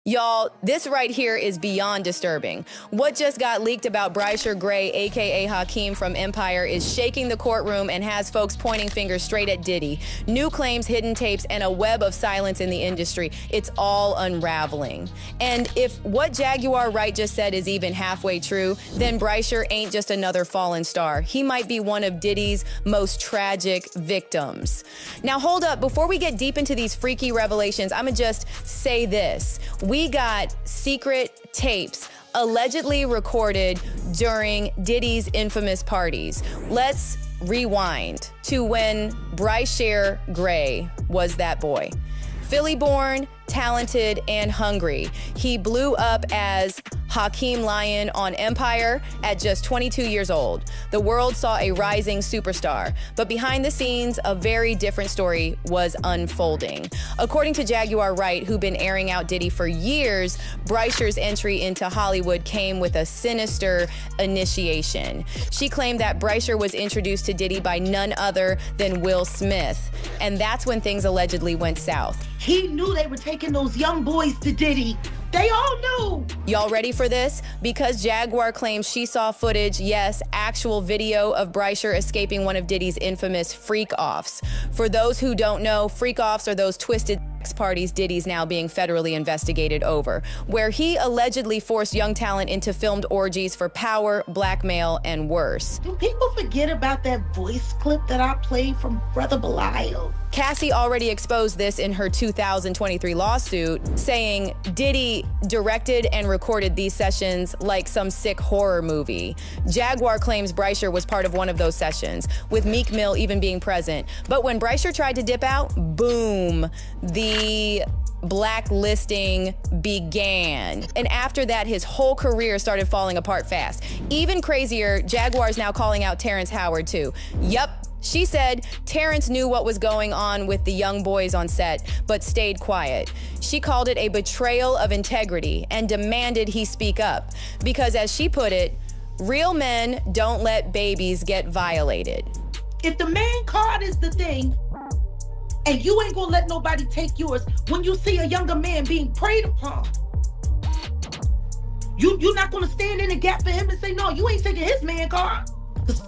Y'all, this right here is beyond disturbing. What just got leaked about Bryshere Gray, aka Hakeem from Empire, is shaking the courtroom and has folks pointing fingers straight at Diddy. New claims, hidden tapes, and a web of silence in the industry. It's all unraveling. And if what Jaguar Wright just said is even halfway true, then Bryshere ain't just another fallen star. He might be one of Diddy's most tragic victims. Now hold up, before we get deep into these freaky revelations, I'ma just say this. We got secret tapes allegedly recorded during Diddy's infamous parties. Let's rewind to when Bryshere Gray was that boy. Philly-born, talented, and hungry. He blew up as Hakeem Lion on Empire at just 22 years old. The world saw a rising superstar, but behind the scenes, a very different story was unfolding. According to Jaguar Wright, who'd been airing out Diddy for years, Bryshere's entry into Hollywood came with a sinister initiation. She claimed that Bryshere was introduced to Diddy by none other than Will Smith, and that's when things allegedly went south. He knew they were taking those young boys to Diddy. They all knew. Y'all ready for this? Because Jaguar claims she saw footage, yes, actual video of Bryshere escaping one of Diddy's infamous freak-offs. For those who don't know, freak-offs are those twisted parties Diddy's now being federally investigated over, where he allegedly forced young talent into filmed orgies for power, blackmail, and worse. Do people forget about that voice clip that I played from Brother Belial? Cassie already exposed this in her 2023 lawsuit, saying Diddy directed and recorded these sessions like some sick horror movie. Jaguar claims Bryshere was part of one of those sessions, with Meek Mill even being present. But when Bryshere tried to dip out, boom, the blacklisting began. And after that, his whole career started falling apart fast. Even crazier, Jaguar's now calling out Terrence Howard too. Yup. She said Terrence knew what was going on with the young boys on set, but stayed quiet. She called it a betrayal of integrity and demanded he speak up. Because as she put it, real men don't let babies get violated. If the man card is the thing, and you ain't gonna let nobody take yours, when you see a younger man being preyed upon, you're not gonna stand in the gap for him and say, no, you ain't taking his man card.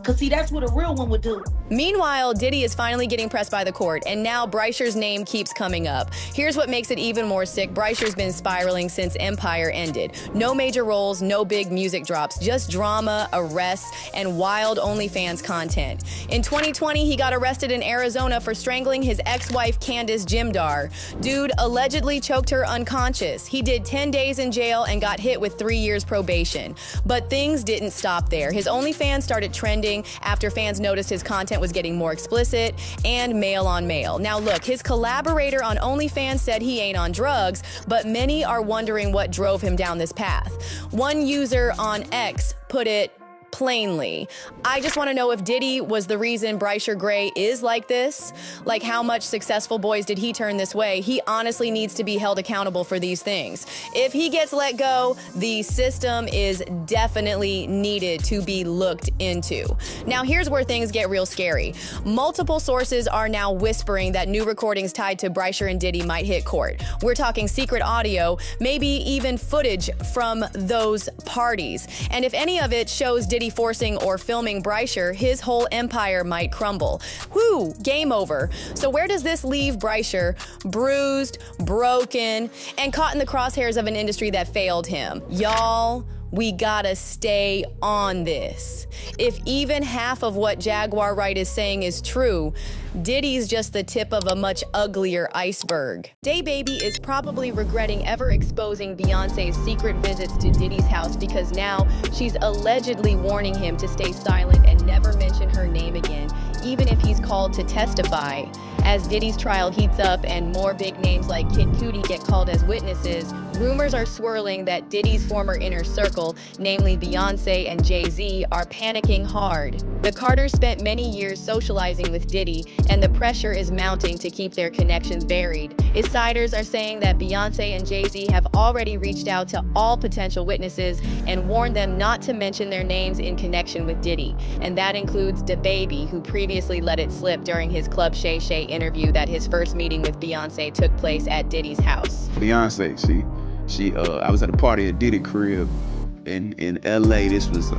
Cause see, that's what a real one would do. Meanwhile, Diddy is finally getting pressed by the court, and now Bryshere's name keeps coming up. Here's what makes it even more sick. Bryshere's been spiraling since Empire ended. No major roles, no big music drops, just drama, arrests, and wild OnlyFans content. In 2020, he got arrested in Arizona for strangling his ex-wife Candace Jimdar. Dude allegedly choked her unconscious. He did 10 days in jail and got hit with 3 years probation. But things didn't stop there. His OnlyFans started trending after fans noticed his content was getting more explicit and male on male. Now look, his collaborator on OnlyFans said he ain't on drugs, but many are wondering what drove him down this path. One user on X put it plainly, I just want to know if Diddy was the reason Bryshere Gray is like this. Like, how much successful boys did he turn this way? He honestly needs to be held accountable for these things. If he gets let go, the system is definitely needed to be looked into. Now, here's where things get real scary. Multiple sources are now whispering that new recordings tied to Bryshere and Diddy might hit court. We're talking secret audio, maybe even footage from those parties. And if any of it shows Diddy forcing or filming Bryshere, his whole empire might crumble. Whew, game over. So where does this leave Bryshere? Bruised, broken, and caught in the crosshairs of an industry that failed him. Y'all, we gotta stay on this. If even half of what Jaguar Wright is saying is true, Diddy's just the tip of a much uglier iceberg. daBaby is probably regretting ever exposing Beyonce's secret visits to Diddy's house, because now she's allegedly warning him to stay silent and never mention her name again, even if he's called to testify. As Diddy's trial heats up and more big names like Kid Cudi get called as witnesses, rumors are swirling that Diddy's former inner circle, namely Beyonce and Jay-Z, are panicking hard. The Carters spent many years socializing with Diddy, and the pressure is mounting to keep their connections buried. Insiders are saying that Beyonce and Jay-Z have already reached out to all potential witnesses and warned them not to mention their names in connection with Diddy. And that includes daBaby, who previously let it slip during his Club Shay Shay interview that his first meeting with Beyonce took place at Diddy's house. Beyonce, see, I was at a party at Diddy crib in LA. This was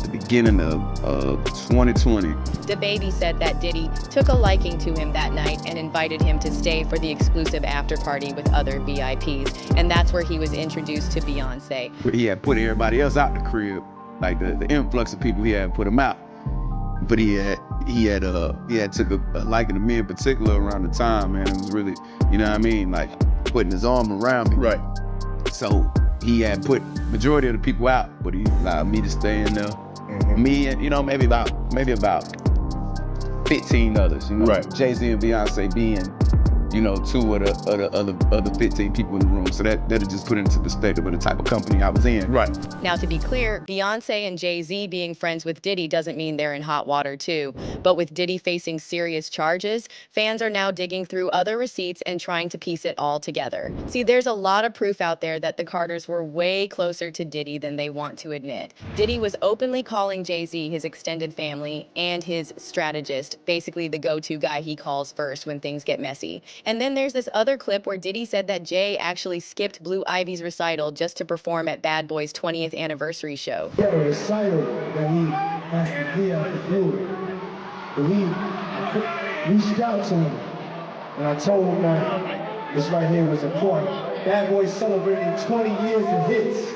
the beginning of 2020. daBaby said that Diddy took a liking to him that night and invited him to stay for the exclusive after party with other VIPs. And that's where he was introduced to Beyonce. He had put everybody else out the crib, like the influx of people, he had put them out. But he had took a liking to me in particular around the time, man. It was really, you know what I mean, like putting his arm around me. Right. So he had put majority of the people out, but he allowed me to stay in there. Mm-hmm. Me and, you know, maybe about 15 others, you know. Right. Jay-Z and Beyonce being, you know, 2 of the other 15 people in the room. So that'll just put into perspective of the type of company I was in. Right. Now, to be clear, Beyonce and Jay-Z being friends with Diddy doesn't mean they're in hot water too. But with Diddy facing serious charges, fans are now digging through other receipts and trying to piece it all together. See, there's a lot of proof out there that the Carters were way closer to Diddy than they want to admit. Diddy was openly calling Jay-Z his extended family and his strategist, basically the go-to guy he calls first when things get messy. And then there's this other clip where Diddy said that Jay actually skipped Blue Ivy's recital just to perform at Bad Boy's 20th anniversary show. He had a recital that he had to do. But we reached out to him, and I told him that this right here was important. Bad Boy celebrating 20 years of hits.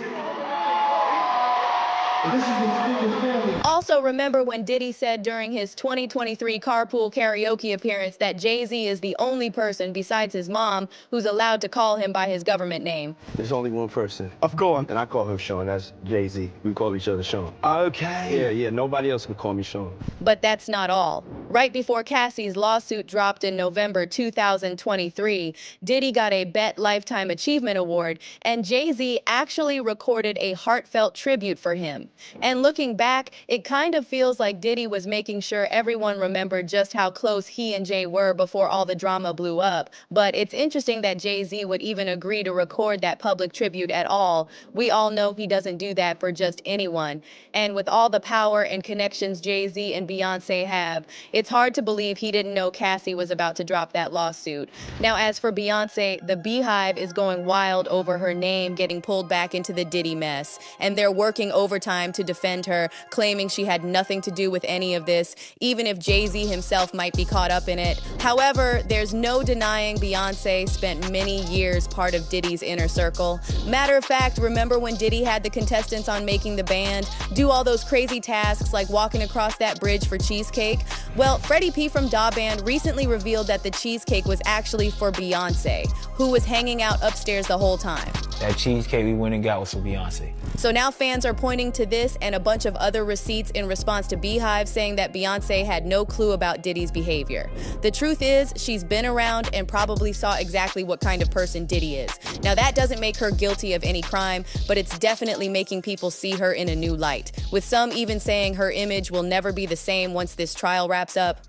And this is the extended family. Also, remember when Diddy said during his 2023 Carpool Karaoke appearance that Jay-Z is the only person besides his mom who's allowed to call him by his government name. There's only one person. Of course. And I call him Sean. That's Jay-Z. We call each other Sean. Okay. Yeah. Nobody else can call me Sean. But that's not all. Right before Cassie's lawsuit dropped in November 2023, Diddy got a BET Lifetime Achievement Award, and Jay-Z actually recorded a heartfelt tribute for him. And looking back, it kind of feels like Diddy was making sure everyone remembered just how close he and Jay were before all the drama blew up. But it's interesting that Jay-Z would even agree to record that public tribute at all. We all know he doesn't do that for just anyone. And with all the power and connections Jay-Z and Beyonce have, it's hard to believe he didn't know Cassie was about to drop that lawsuit. Now, as for Beyonce, the Beehive is going wild over her name getting pulled back into the Diddy mess. And they're working overtime to defend her, claiming she had nothing to do with any of this, even if Jay-Z himself might be caught up in it. However, there's no denying Beyonce spent many years part of Diddy's inner circle. Matter of fact, remember when Diddy had the contestants on Making the Band do all those crazy tasks like walking across that bridge for cheesecake? Well, Freddie P from daBaby recently revealed that the cheesecake was actually for Beyonce, who was hanging out upstairs the whole time. That cheesecake we went and got was for Beyonce. So now fans are pointing to this and a bunch of other receipts in response to Beehive saying that Beyonce had no clue about Diddy's behavior. The truth is, she's been around and probably saw exactly what kind of person Diddy is. Now that doesn't make her guilty of any crime, but it's definitely making people see her in a new light, with some even saying her image will never be the same once this trial wraps up.